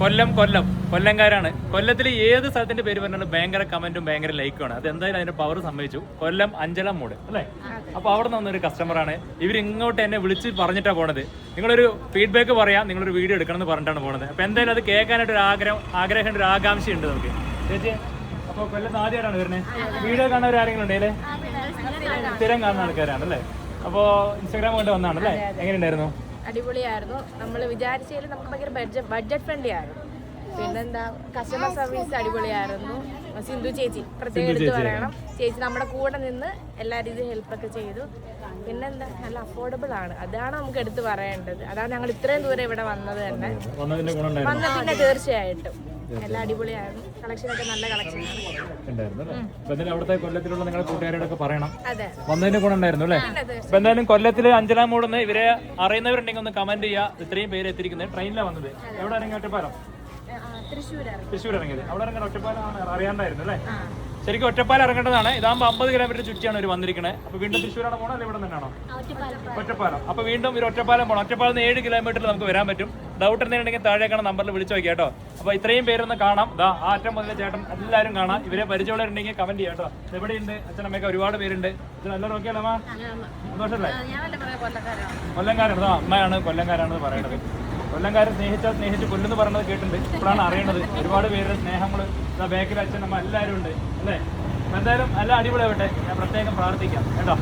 കൊല്ലംകാരാണ്. കൊല്ലത്തിൽ ഏത് സ്ഥലത്തിന്റെ പേര് പറഞ്ഞാലും ഭയങ്കര കമന്റും ഭയങ്കര ലൈക്കുമാണ്. അത് എന്തായാലും അതിന്റെ പവർ സമ്മതിച്ചു. കൊല്ലം അഞ്ചലം മൂട് അല്ലേ? അപ്പൊ അവിടെ നിന്ന് വന്നൊരു കസ്റ്റമറാണ്. ഇവർ ഇങ്ങോട്ട് എന്നെ വിളിച്ച് പറഞ്ഞിട്ടാണ് പോണത്. നിങ്ങളൊരു ഫീഡ്ബാക്ക് പറയാം, നിങ്ങളൊരു വീഡിയോ എടുക്കണം എന്ന് പറഞ്ഞിട്ടാണ് പോണത്. അപ്പൊ എന്തായാലും അത് കേൾക്കാനായിട്ട് ഒരു ആഗ്രഹം ഒരു ആകാംക്ഷയുണ്ട് നമുക്ക്. ചേച്ചി, അപ്പൊ കൊല്ലത്ത് ആദ്യമായിട്ടാണ് വരുന്നത്? വീഡിയോ കാണാൻ ആരെങ്കിലും ഉണ്ടല്ലേ? സ്ഥിരം കാണുന്ന ആൾക്കാരാണ് അല്ലേ? അപ്പോ ഇൻസ്റ്റാഗ്രാം കൊണ്ട് വന്നാണ് അല്ലേ? എങ്ങനെയുണ്ടായിരുന്നു? അടിപൊളിയായിരുന്നു. നമ്മൾ വിചാരിച്ചതിൽ നമുക്ക് ഭയങ്കര ബഡ്ജറ്റ് ഫ്രണ്ട്ലി ആയിരുന്നു. പിന്നെന്താ, കസ്റ്റമർ സർവീസ് അടിപൊളിയായിരുന്നു. സിന്ധു ചേച്ചി പ്രത്യേകം എടുത്ത് പറയണം. ചേച്ചി നമ്മുടെ കൂടെ നിന്ന് എല്ലാ രീതിയിലും ഹെൽപ്പൊക്കെ ചെയ്തു. പിന്നെന്താ, നല്ല അഫോർഡബിൾ ആണ്. അതാണ് നമുക്ക് എടുത്ത് പറയേണ്ടത്. അതാണ് ഞങ്ങൾ ഇത്രയും ദൂരം ഇവിടെ വന്നത് തന്നെ. വന്നതിന്റെ തീർച്ചയായിട്ടും എല്ലാം അടിപൊളിയായിരുന്നു. കളക്ഷനൊക്കെ നല്ല കളക്ഷൻ അവിടുത്തെ കൊല്ലത്തിലുള്ള നിങ്ങളുടെ കൂട്ടുകാരോടൊക്കെ പറയണം. അതെ, വന്നതിന്റെ ഗുണം ഉണ്ടായിരുന്നു അല്ലേ? അപ്പൊ എന്തായാലും കൊല്ലത്തില് അഞ്ചലാം മൂടുന്ന് ഇവരെ അറിയുന്നവരുണ്ടെങ്കിൽ ഒന്ന് കമന്റ് ചെയ്യുക. ഇത്രയും പേര് എത്തിയിരിക്കുന്നത് ട്രെയിനിലാണ് വന്നത്. എവിടെ ഇറങ്ങി? ഒറ്റപ്പാലം, തൃശ്ശൂർ ഇറങ്ങിയത്. അവിടെ ഇറങ്ങാൻ ഒറ്റപ്പാലമാണ് അറിയാണ്ടായിരുന്നു അല്ലേ? ശരിക്കും ഒറ്റപ്പാലം ഇറങ്ങേണ്ടതാണ്. ഇതാകുമ്പോൾ 50 കിലോമീറ്റർ ചുറ്റിയാണ് ഒരു വന്നിരിക്കുന്നത്. അപ്പൊ വീണ്ടും തൃശ്ശൂരാണ് പോകണം അല്ലെ? ഇവിടെ തന്നെയാണോ? ഒറ്റപ്പാലം. അപ്പൊ വീണ്ടും ഒരു ഒറ്റപ്പാലം പോകണം. ഒറ്റപ്പാലം 7 കിലോമീറ്ററിൽ നമുക്ക് വരാൻ പറ്റും. ഡൗട്ട് എന്തെങ്കിലും താഴേക്കാണ് നമ്പറിൽ വിളിച്ചു നോക്കിയാ കേട്ടോ. അപ്പൊ ഇത്രയും പേരൊന്ന് കാണാം. ആ അറ്റം മുതലേ ചേട്ടൻ എല്ലാവരും കാണാം. ഇവരെ പരിചയമുള്ളവരുണ്ടെങ്കിൽ കമന്റ് ചെയ്യാം കേട്ടോ. എവിടെയുണ്ട് അച്ഛനമ്മയൊക്കെ ഒരുപാട് പേരുണ്ട്. ഇത് നല്ല നോക്കിയാലോ അമ്മ? സന്തോഷല്ലേ? കൊല്ലംകാരാണ്. അമ്മയാണ് കൊല്ലംകാരാണെന്ന് പറയണത്. കൊല്ലംകാരെ സ്നേഹിച്ച് കൊല്ലുന്ന് പറയുന്നത് കേട്ടിട്ടുണ്ട്. ഇപ്പോഴാണ് അറിയണത്. ഒരുപാട് പേര് സ്നേഹങ്ങൾ ബേക്കിൽ അച്ഛനമ്മ എല്ലാവരും ഉണ്ട് അല്ലേ? എന്തായാലും നല്ല അടിപൊളിയാവട്ടെ. ഞാൻ പ്രത്യേകം പ്രാർത്ഥിക്കാം കേട്ടോ.